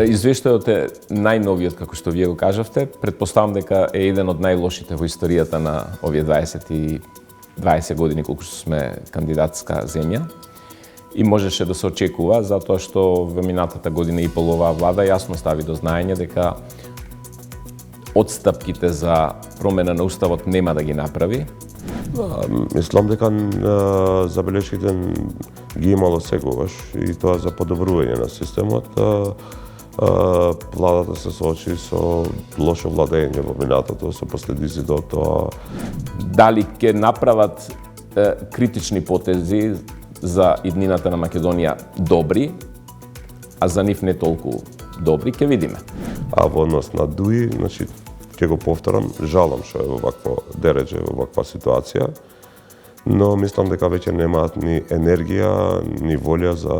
Извештајот е најновиот, како што вие го кажавте. Предпоставам дека е еден од најлошите во историјата на овие 20 години колку што сме кандидатска земја. И можеше да се очекува, затоа што во минатата година и пол оваа влада јасно стави до знаење дека одстапките за промена на уставот нема да ги направи. Мислам дека забелешките ги имало секогаш и тоа за подобрување на системот. Владата се соочи со лошо владење во минатото, со последиците од тоа. Дали ќе направат критични потези за иднината на Македонија добри, а за нив не толку добри, ќе видиме. А во однос на ДУИ, значи, ќе го повторам, жалам што е во вакво дередже, во ваква ситуација, но мислам дека веќе немаат ни енергија, ни волја за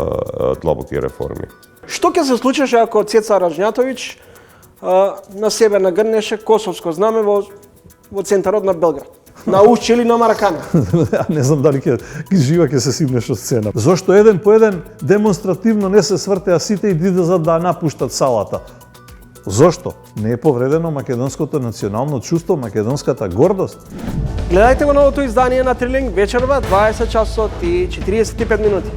длабоки реформи. Што ќе се случеше ако Цеца Раžnjatović на себе нагрнеше косовско знаме во центарот на Белград? На Ушче или на Маракана? Не знам дали ќе жива ќе се симнеш од сцена. Зошто еден по еден демонстративно не се свртеа сите и диде за да напуштат салата? Зошто? Не е повредено македонското национално чувство, македонската гордост? Гледајте го новото издание на Трилинг вечерва 20 часот и 45 минути.